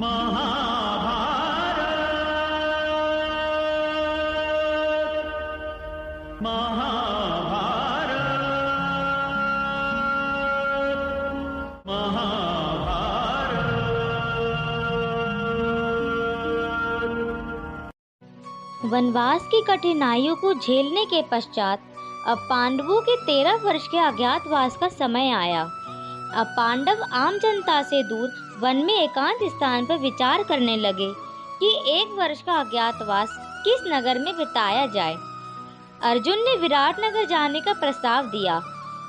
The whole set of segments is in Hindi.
महाभारत महाभारत महाभारत। वनवास की कठिनाइयों को झेलने के पश्चात अब पांडवों के 13 वर्ष के अज्ञातवास का समय आया। अब पांडव आम जनता से दूर वन में एकांत स्थान पर विचार करने लगे कि 1 वर्ष का अज्ञातवास किस नगर में बिताया जाए। अर्जुन ने विराट नगर जाने का प्रस्ताव दिया,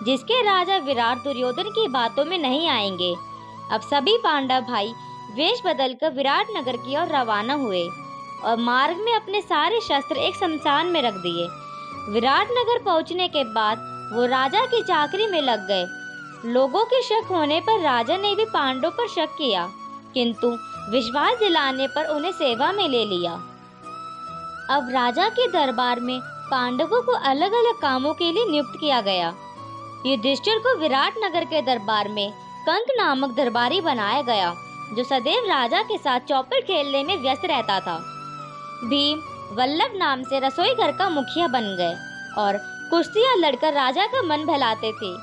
जिसके राजा विराट दुर्योधन की बातों में नहीं आएंगे। अब सभी पांडव भाई वेश बदलकर विराट नगर की ओर रवाना हुए और मार्ग में अपने सारे शस्त्र एक शमशान में रख दिए। विराट नगर पहुंचने के बाद वो राजा की चाकरी में लग गए। लोगों के शक होने पर राजा ने भी पांडवों पर शक किया, किंतु विश्वास दिलाने पर उन्हें सेवा में ले लिया। अब राजा के दरबार में पांडवों को अलग अलग कामों के लिए नियुक्त किया गया। युधिष्ठिर को विराट नगर के दरबार में कंक नामक दरबारी बनाया गया, जो सदैव राजा के साथ चौपड़ खेलने में व्यस्त रहता था। भीम वल्लभ नाम से रसोई घर का मुखिया बन गए और कुश्तियां लड़कर राजा का मन बहलाते थे।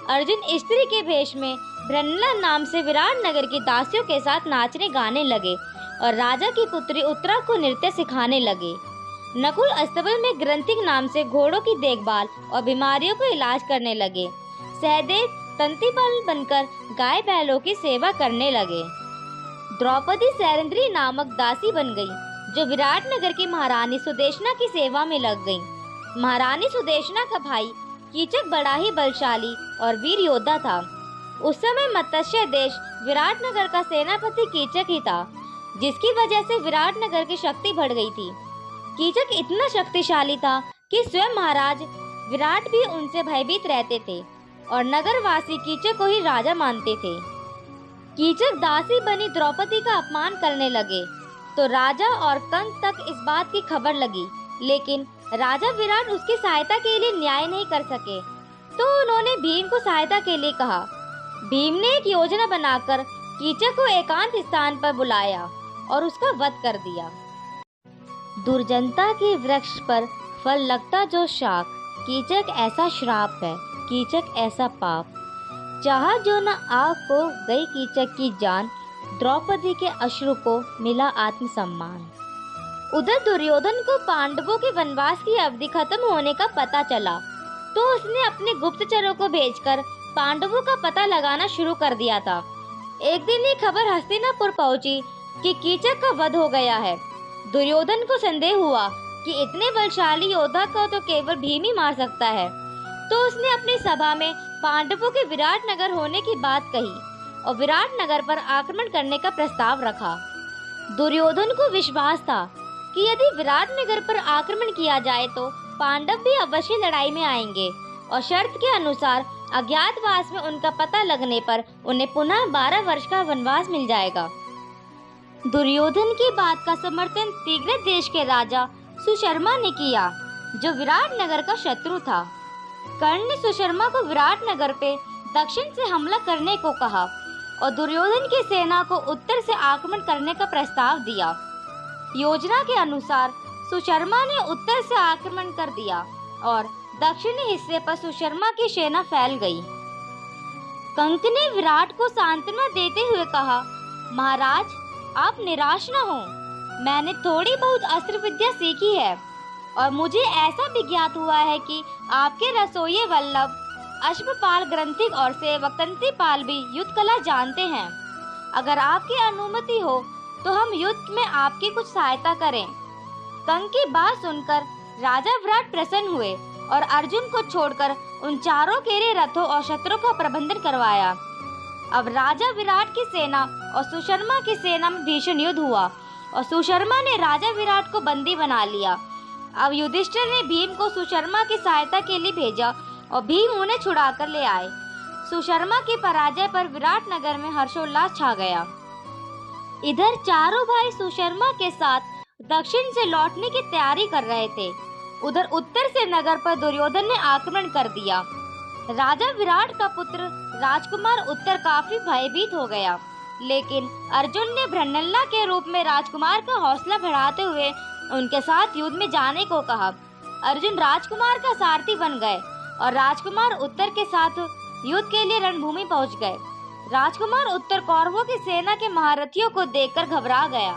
अर्जुन स्त्री के भेष में ब्रनला नाम से विराट नगर की दासियों के साथ नाचने गाने लगे और राजा की पुत्री उत्तरा को नृत्य सिखाने लगे। नकुल अस्तबल में ग्रंथिक नाम से घोड़ों की देखभाल और बीमारियों को इलाज करने लगे। सहदेव तंतीपाल बनकर गाय बैलों की सेवा करने लगे। द्रौपदी सैरंद्री नामक दासी बन गई, जो विराट नगर की महारानी सुदेशना की सेवा में लग गई। महारानी सुदेशना का भाई कीचक बड़ा ही बलशाली और वीर योद्धा था। उस समय मत्स्य देश विराट नगर का सेनापति कीचक ही था, जिसकी वजह से विराट नगर की शक्ति बढ़ गई थी। कीचक इतना शक्तिशाली था कि स्वयं महाराज विराट भी उनसे भयभीत रहते थे और नगरवासी कीचक को ही राजा मानते थे। कीचक दासी बनी द्रौपदी का अपमान करने लगे तो राजा और कंस तक इस बात की खबर लगी, लेकिन राजा विराट उसकी सहायता के लिए न्याय नहीं कर सके, तो उन्होंने भीम को सहायता के लिए कहा। भीम ने एक योजना बनाकर कीचक को एकांत स्थान पर बुलाया और उसका वध कर दिया। दुर्जनता के वृक्ष पर फल लगता जो शाख, कीचक ऐसा श्राप है, कीचक ऐसा पाप। चाहा जो न आग को गई कीचक की जान, द्रौपदी के अश्रु को मिला आत्मसम्मान। उधर दुर्योधन को पांडवों के वनवास की अवधि खत्म होने का पता चला, तो उसने अपने गुप्तचरों को भेजकर पांडवों का पता लगाना शुरू कर दिया था। एक दिन ये खबर हस्तिनापुर पहुंची कि कीचक का वध हो गया है। दुर्योधन को संदेह हुआ कि इतने बलशाली योद्धा को तो केवल भीम ही मार सकता है, तो उसने अपनी सभा में पांडवों के विराट नगर होने की बात कही और विराट नगर पर आक्रमण करने का प्रस्ताव रखा। दुर्योधन को विश्वास था कि यदि विराट नगर पर आक्रमण किया जाए तो पांडव भी अवश्य लड़ाई में आएंगे और शर्त के अनुसार अज्ञातवास में उनका पता लगने पर उन्हें पुनः 12 वर्ष का वनवास मिल जाएगा। दुर्योधन की बात का समर्थन तिग्रत देश के राजा सुशर्मा ने किया, जो विराट नगर का शत्रु था। कर्ण ने सुशर्मा को विराट नगर पे दक्षिण से हमला करने को कहा और दुर्योधन की सेना को उत्तर से आक्रमण करने का प्रस्ताव दिया। योजना के अनुसार सुशर्मा ने उत्तर से आक्रमण कर दिया और दक्षिणी हिस्से पर सुशर्मा की सेना फैल गई। कंक ने विराट को सांत्वना देते हुए कहा, महाराज आप निराश न हो, मैंने थोड़ी बहुत अस्त्र विद्या सीखी है और मुझे ऐसा भी ज्ञात हुआ है कि आपके रसोइये वल्लभ अश्वपाल ग्रंथिक और सेवक तंतीपाल भी युद्ध कला जानते हैं। अगर आपकी अनुमति हो तो हम युद्ध में आपकी कुछ सहायता करें। कंक की बात सुनकर राजा विराट प्रसन्न हुए और अर्जुन को छोड़कर उन चारों के लिए रथों और शस्त्रों का प्रबंधन करवाया। अब राजा विराट की सेना और सुशर्मा की सेना में भीषण युद्ध हुआ और सुशर्मा ने राजा विराट को बंदी बना लिया। अब युधिष्ठिर ने भीम को सुशर्मा की सहायता के लिए भेजा और भीम उन्हें छुड़ाकर ले आए। सुशर्मा की पराजय पर विराट नगर में हर्षोल्लास छा गया। इधर चारों भाई सुशर्मा के साथ दक्षिण से लौटने की तैयारी कर रहे थे। उधर उत्तर से नगर पर दुर्योधन ने आक्रमण कर दिया। राजा विराट का पुत्र राजकुमार उत्तर काफी भयभीत हो गया लेकिन अर्जुन ने भृन्नला के रूप में राजकुमार का हौसला बढ़ाते हुए उनके साथ युद्ध में जाने को कहा। अर्जुन राजकुमार का सारथी बन गए और राजकुमार उत्तर के साथ युद्ध के लिए रणभूमि पहुंच गए। राजकुमार उत्तर कौरवों की सेना के महारथियों को देखकर घबरा गया,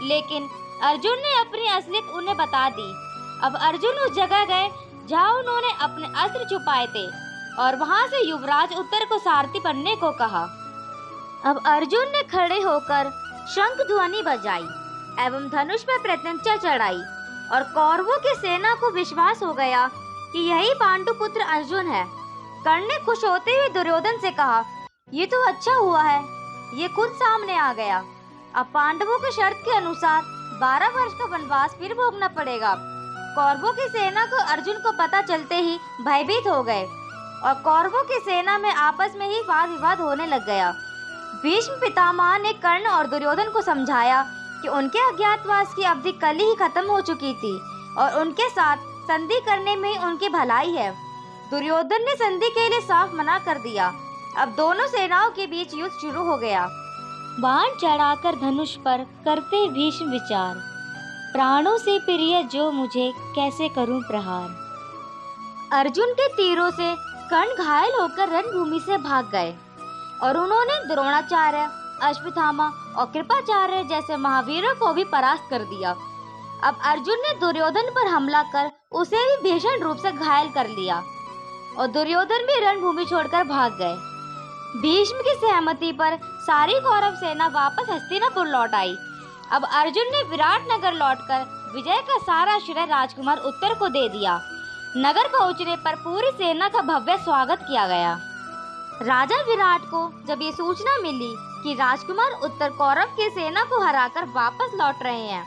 लेकिन अर्जुन ने अपनी असलियत उन्हें बता दी। अब अर्जुन उस जगह गए जहां उन्होंने अपने अस्त्र छुपाए थे और वहां से युवराज उत्तर को सारथी बनने को कहा। अब अर्जुन ने खड़े होकर शंख ध्वनि बजाई एवं धनुष पर प्रत्यंचा चढ़ाई और कौरवों की सेना को विश्वास हो गया कि यही पांडुपुत्र अर्जुन है। कर्ण ने खुश होते हुए दुर्योधन से कहा, ये तो अच्छा हुआ है, ये खुद सामने आ गया। अब पांडवों की शर्त के अनुसार 12 वर्ष का वनवास फिर भोगना पड़ेगा। कौरवों की सेना को अर्जुन को पता चलते ही भयभीत हो गए और कौरवों की सेना में आपस में ही वाद विवाद होने लग गया। भीष्म पितामह ने कर्ण और दुर्योधन को समझाया कि उनके अज्ञातवास की अवधि कल ही खत्म हो चुकी थी और उनके साथ संधि करने में ही उनकी भलाई है। दुर्योधन ने संधि के लिए साफ मना कर दिया। अब दोनों सेनाओं के बीच युद्ध शुरू हो गया। बाण चढ़ाकर धनुष पर करते भीष्म विचार, प्राणों से प्रिय जो मुझे कैसे करूं प्रहार। अर्जुन के तीरों से कर्ण घायल होकर रणभूमि से भाग गए और उन्होंने द्रोणाचार्य, अश्वत्थामा और कृपाचार्य जैसे महावीरों को भी परास्त कर दिया। अब अर्जुन ने दुर्योधन पर हमला कर उसे भी भीषण रूप से घायल कर लिया और दुर्योधन भी रणभूमि छोड़कर भाग गए। भीष्म की सहमति पर सारी कौरव सेना वापस हस्तिनापुर लौट आई। अब अर्जुन ने विराट नगर लौटकर विजय का सारा श्रेय राजकुमार उत्तर को दे दिया। नगर पहुंचने पर पूरी सेना का भव्य स्वागत किया गया। राजा विराट को जब ये सूचना मिली कि राजकुमार उत्तर कौरव की सेना को हराकर वापस लौट रहे हैं,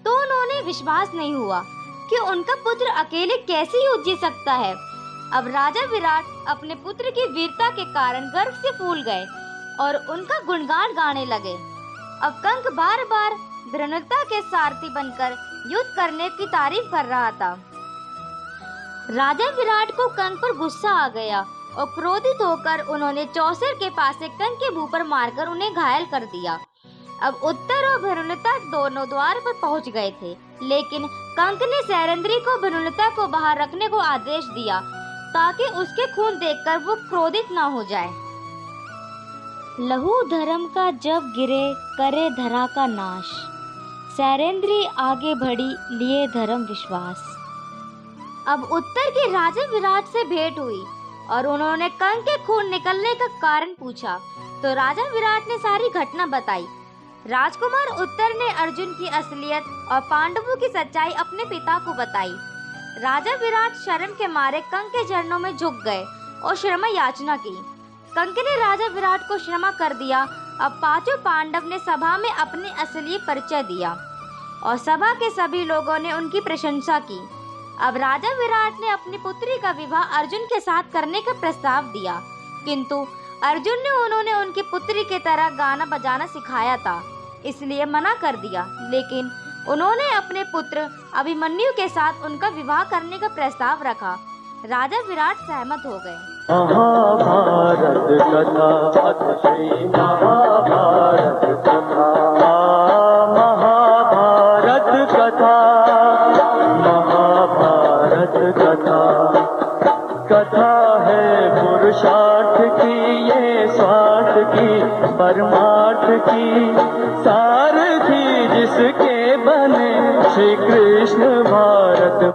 तो उन्होंने विश्वास नहीं हुआ कि उनका पुत्र अकेले कैसे युद्ध जीत सकता है। अब राजा विराट अपने पुत्र की वीरता के कारण गर्व से फूल गए और उनका गुणगान गाने लगे। अब कंक बार बार भृन्नता के सारथी बनकर युद्ध करने की तारीफ कर रहा था। राजा विराट को कंक पर गुस्सा आ गया और क्रोधित होकर उन्होंने चौसर के पास से कंक के मुंह पर मारकर उन्हें घायल कर दिया। अब उत्तर और भृन्नता दोनों द्वार पर पहुंच गए थे, लेकिन कंक ने सैरंध्री को भृन्नता को बाहर रखने को आदेश दिया ताकि उसके खून देखकर वो क्रोधित न हो जाए। लहू धर्म का जब गिरे करे धरा का नाश, सैरंध्री आगे बढ़ी लिए धर्म विश्वास। अब उत्तर के राजा विराट से भेंट हुई और उन्होंने कंक के खून निकलने का कारण पूछा, तो राजा विराट ने सारी घटना बताई। राजकुमार उत्तर ने अर्जुन की असलियत और पांडवों की सच्चाई अपने पिता को बताई। राजा विराट शर्म के मारे कंक के चरणों में झुक गए और क्षमा याचना की। कंक ने राजा विराट को क्षमा कर दिया। अब पांचों पांडव ने सभा में अपने असली परिचय दिया और सभा के सभी लोगों ने उनकी प्रशंसा की। अब राजा विराट ने अपनी पुत्री का विवाह अर्जुन के साथ करने का प्रस्ताव दिया, किंतु अर्जुन ने उन्होंने उनकी पुत्री की तरह गाना बजाना सिखाया था, इसलिए मना कर दिया। लेकिन उन्होंने अपने पुत्र अभिमन्यु के साथ उनका विवाह करने का प्रस्ताव रखा। राजा विराट सहमत हो गए। महाभारत कथा अथ श्री महाभारत कथा, महाभारत कथा, महाभारत कथा। कथा है पुरुषार्थ की, ये स्वार्थ की, परमार्थ की, सारथी जिसके बने श्री कृष्ण भारत।